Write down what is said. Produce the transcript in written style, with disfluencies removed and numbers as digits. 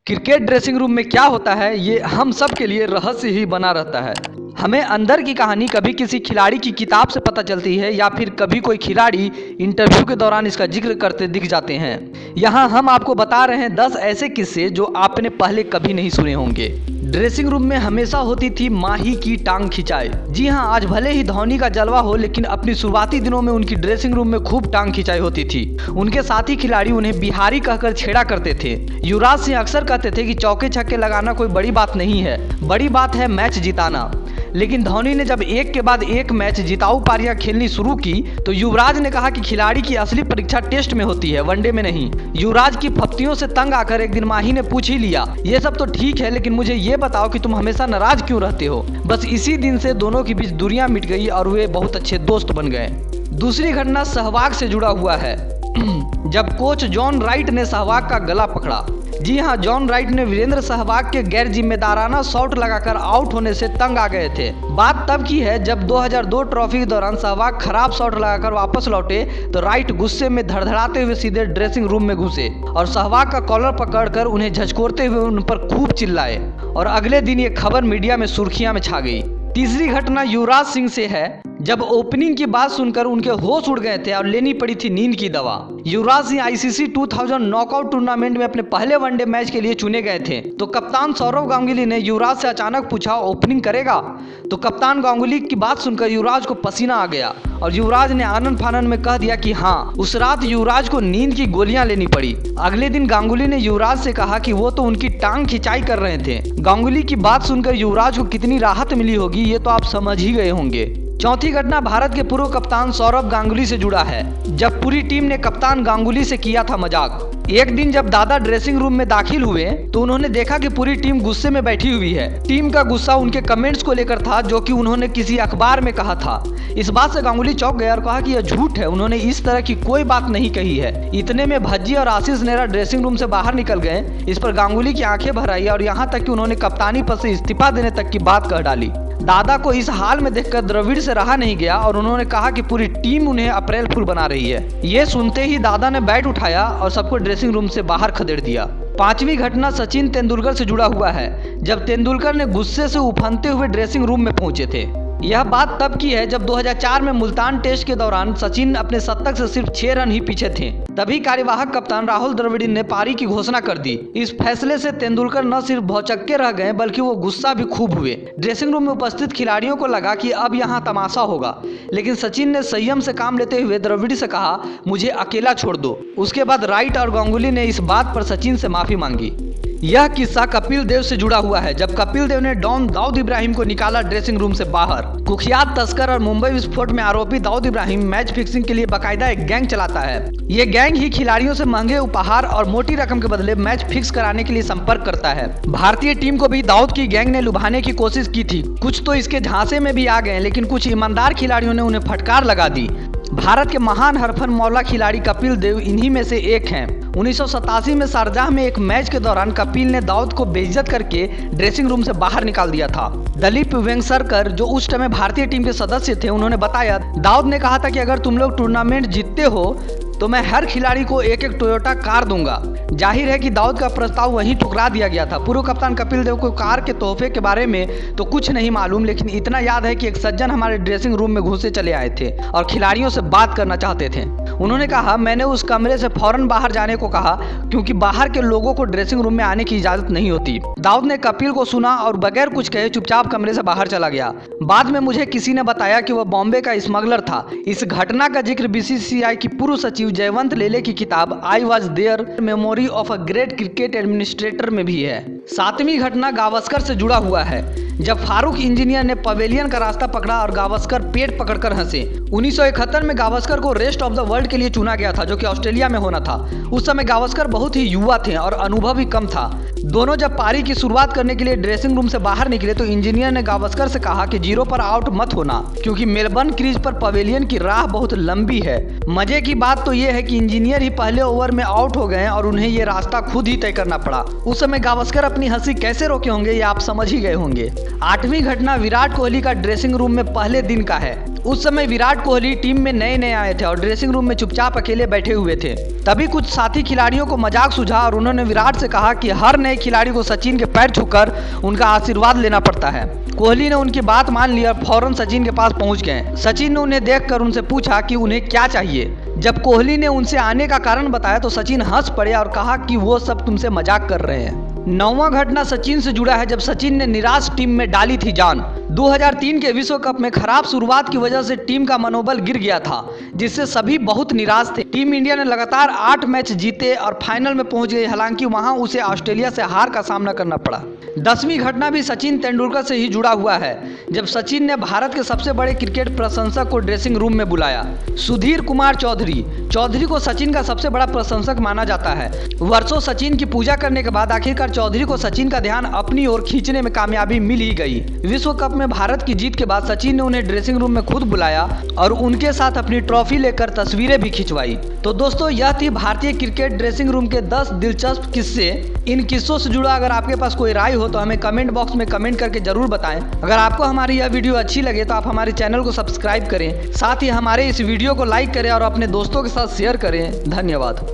Cricket dressing room में क्या होता है ये हम सब के लिए रहस्य ही बना रहता है। हमें अंदर की कहानी कभी किसी खिलाड़ी की किताब से पता चलती है या फिर कभी कोई खिलाड़ी इंटरव्यू के दौरान इसका जिक्र करते दिख जाते हैं। यहाँ हम आपको बता रहे हैं 10 ऐसे किस्से जो आपने पहले कभी नहीं सुने होंगे। ड्रेसिंग रूम में हमेशा होती थी माही की टांग खिंचाई। जी हाँ, आज भले ही धोनी का जलवा हो, लेकिन अपनी शुरुआती दिनों में उनकी ड्रेसिंग रूम में खूब टांग खिंचाई होती थी। उनके साथी खिलाड़ी उन्हें बिहारी कहकर छेड़ा करते थे। युवराज सिंह अक्सर कहते थे कि चौके छक्के लगाना कोई बड़ी बात नहीं है, बड़ी बात है मैच जिताना। लेकिन धोनी ने जब एक के बाद एक मैच जिताऊ पारियां खेलनी शुरू की तो युवराज ने कहा कि खिलाड़ी की असली परीक्षा टेस्ट में होती है, वनडे में नहीं। युवराज की फप्तियों से तंग आकर एक दिन माही ने पूछ ही लिया, ये सब तो ठीक है लेकिन मुझे ये बताओ कि तुम हमेशा नाराज क्यों रहते हो। बस इसी दिन से दोनों के बीच दूरियां मिट गई और वे बहुत अच्छे दोस्त बन गए। दूसरी घटना सहवाग से जुड़ा हुआ है। जब कोच जॉन राइट ने सहवाग का गला पकड़ा। जी हाँ, जॉन राइट ने वीरेंद्र सहवाग के गैर जिम्मेदाराना शॉट लगाकर आउट होने से तंग आ गए थे। बात तब की है जब 2002 ट्रॉफी के दौरान सहवाग खराब शॉट लगाकर वापस लौटे तो राइट गुस्से में धड़धड़ाते हुए सीधे ड्रेसिंग रूम में घुसे और सहवाग का कॉलर पकड़कर उन्हें झकझोरते हुए उन पर खूब चिल्लाए और अगले दिन ये खबर मीडिया में सुर्खियां में छा गई। तीसरी घटना युवराज सिंह से है। जब ओपनिंग की बात सुनकर उनके होश उड़ गए थे और लेनी पड़ी थी नींद की दवा। Yuvraj Singh ICC 2000 knockout tournament में अपने पहले वनडे मैच के लिए चुने गए थे तो कप्तान सौरव गांगुली ने युवराज से अचानक पूछा, ओपनिंग करेगा? तो कप्तान गांगुली की बात सुनकर युवराज को पसीना आ गया और युवराज ने आनन फानन में कह दिया कि हाँ। उस रात युवराज को नींद की गोलियां लेनी पड़ी। अगले दिन गांगुली ने युवराज से कहा कि वो तो उनकी टांग खिंचाई कर रहे थे। गांगुली की बात सुनकर युवराज को कितनी राहत मिली होगी ये तो आप समझ ही गए होंगे। चौथी घटना भारत के पूर्व कप्तान सौरव गांगुली से जुड़ा है। जब पूरी टीम ने कप्तान गांगुली से किया था मजाक। एक दिन जब दादा ड्रेसिंग रूम में दाखिल हुए तो उन्होंने देखा कि पूरी टीम गुस्से में बैठी हुई है। टीम का गुस्सा उनके कमेंट्स को लेकर था जो कि उन्होंने किसी अखबार में कहा था। इस बात से गांगुली चौंक गए और कहा कि यह झूठ है, उन्होंने इस तरह की कोई बात नहीं कही है। इतने में भज्जी और आशीष नेहरा ड्रेसिंग रूम से बाहर निकल गए। इस पर गांगुली की आंखें भर आई और यहाँ तक कि उन्होंने कप्तानी पद से इस्तीफा देने तक की बात कह डाली। दादा को इस हाल में देखकर द्रविड़ से रहा नहीं गया और उन्होंने कहा कि पूरी टीम उन्हें अप्रैल फूल बना रही है। ये सुनते ही दादा ने बैट उठाया और सबको ड्रेसिंग रूम से बाहर खदेड़ दिया। पांचवी घटना सचिन तेंदुलकर से जुड़ा हुआ है। जब तेंदुलकर ने गुस्से से उफनते हुए ड्रेसिंग रूम में पहुंचे थे। यह बात तब की है जब 2004 में मुल्तान टेस्ट के दौरान सचिन अपने शतक से सिर्फ 6 रन ही पीछे थे। तभी कार्यवाहक कप्तान राहुल द्रविड़ ने पारी की घोषणा कर दी। इस फैसले से तेंदुलकर न सिर्फ भौचक्के रह गए बल्कि वो गुस्सा भी खूब हुए। ड्रेसिंग रूम में उपस्थित खिलाड़ियों को लगा कि अब यहाँ तमाशा होगा, लेकिन सचिन ने संयम से काम लेते हुए द्रविड़ से कहा, मुझे अकेला छोड़ दो। उसके बाद राइट और गांगुली ने इस बात पर सचिन से माफी मांगी। यह किस्सा कपिल देव से जुड़ा हुआ है। जब कपिल देव ने डॉन दाऊद इब्राहिम को निकाला ड्रेसिंग रूम से बाहर। कुख्यात तस्कर और मुंबई विस्फोट में आरोपी दाऊद इब्राहिम मैच फिक्सिंग के लिए बाकायदा एक गैंग चलाता है। ये गैंग ही खिलाड़ियों से महंगे उपहार और मोटी रकम के बदले मैच फिक्स कराने के लिए संपर्क करता है। भारतीय टीम को भी दाऊद की गैंग ने लुभाने की कोशिश की थी। कुछ तो इसके झांसे में भी आ गए, लेकिन कुछ ईमानदार खिलाड़ियों ने उन्हें फटकार लगा दी। भारत के महान हरफन मौला खिलाड़ी कपिल देव इन्हीं में से एक हैं। 1987 में शारजाह में एक मैच के दौरान कपिल ने दाऊद को बेइज्जत करके ड्रेसिंग रूम से बाहर निकाल दिया था। दलीप वेंगसरकर जो उस समय भारतीय टीम के सदस्य थे, उन्होंने बताया, दाऊद ने कहा था कि अगर तुम लोग टूर्नामेंट जीतते हो तो मैं हर खिलाड़ी को एक एक टोयोटा कार दूंगा। जाहिर है कि दाऊद का प्रस्ताव वहीं ठुकरा दिया गया था। पूर्व कप्तान कपिल देव को कार के तोहफे के बारे में तो कुछ नहीं मालूम, लेकिन इतना याद है कि एक सज्जन हमारे ड्रेसिंग रूम में घुसे चले आए थे और खिलाड़ियों से बात करना चाहते थे। उन्होंने कहा, मैंने उस कमरे से फौरन बाहर जाने को कहा क्योंकि बाहर के लोगों को ड्रेसिंग रूम में आने की इजाजत नहीं होती। दाऊद ने कपिल को सुना और बगैर कुछ कहे चुपचाप कमरे से बाहर चला गया। बाद में मुझे किसी ने बताया कि वह बॉम्बे का स्मगलर था। इस घटना का जिक्र बीसीसीआई की पूर्व सचिव जयवंत लेले की किताब I was there memory of a great cricket administrator में भी है। सातवीं घटना गावस्कर से जुड़ा हुआ है। जब फारूक इंजीनियर ने पवेलियन का रास्ता पकड़ा और गावस्कर पेट पकड़कर हंसे। 1971 में गावस्कर को रेस्ट ऑफ द वर्ल्ड के लिए चुना गया था जो कि ऑस्ट्रेलिया में होना था। उस समय गावस्कर बहुत ही युवा थे और अनुभव भी कम था। दोनों जब पारी की शुरुआत करने के लिए ड्रेसिंग रूम से बाहर निकले तो इंजीनियर ने गावस्कर से कहा कि 0 पर आउट मत होना क्योंकि मेलबर्न क्रीज पर पवेलियन की राह बहुत लंबी है। मजे की बात तो यह है कि इंजीनियर ही पहले ओवर में आउट हो गए और उन्हें ये रास्ता खुद ही तय करना पड़ा। उस समय गावस्कर अपने अपनी हंसी कैसे रोके होंगे ये आप समझ ही गए होंगे। 8वीं घटना विराट कोहली का ड्रेसिंग रूम में पहले दिन का है। उस समय विराट कोहली टीम में नए नए आए थे और ड्रेसिंग रूम में चुपचाप अकेले बैठे हुए थे। तभी कुछ साथी खिलाड़ियों को मजाक सूझा और उन्होंने विराट से कहा कि हर नए खिलाड़ी को सचिन के पैर छूकर उनका आशीर्वाद लेना पड़ता है। कोहली ने उनकी बात मान ली और फौरन सचिन के पास पहुंच गए। सचिन ने उन्हें देखकर उनसे पूछा कि उन्हें क्या चाहिए। जब कोहली ने उनसे आने का कारण बताया तो सचिन हंस पड़े और कहा कि वो सब तुमसे मजाक कर रहे हैं। 9वां घटना सचिन से जुड़ा है, जब सचिन ने निराश टीम में डाली थी जान। 2003 के विश्व कप में खराब शुरुआत की वजह से टीम का मनोबल गिर गया था, जिससे सभी बहुत निराश थे। टीम इंडिया ने लगातार 8 मैच जीते और फाइनल में पहुंच गई, हालांकि वहां उसे ऑस्ट्रेलिया से हार का सामना करना पड़ा। 10वीं घटना भी सचिन तेंदुलकर से ही जुड़ा हुआ है, जब सचिन ने भारत के सबसे बड़े क्रिकेट प्रशंसक को ड्रेसिंग रूम में बुलाया। सुधीर कुमार चौधरी को सचिन का सबसे बड़ा प्रशंसक माना जाता है। वर्षों सचिन की पूजा करने के बाद आखिरकार चौधरी को सचिन का ध्यान अपनी ओर खींचने में कामयाबी मिल ही गई। विश्व कप में भारत की जीत के बाद सचिन ने उन्हें ड्रेसिंग रूम में खुद बुलाया और उनके साथ अपनी ट्रॉफी लेकर तस्वीरें भी खिंचवाई। तो दोस्तों, यह थी भारतीय क्रिकेट ड्रेसिंग रूम के 10 दिलचस्प किस्से। इन किस्सों से जुड़ा अगर आपके पास कोई राय हो तो हमें कमेंट बॉक्स में कमेंट करके जरूर बताएं। अगर आपको हमारी यह वीडियो अच्छी लगे तो आप हमारे चैनल को सब्सक्राइब करें, साथ ही हमारे इस वीडियो को लाइक करें और अपने दोस्तों के साथ शेयर करें। धन्यवाद।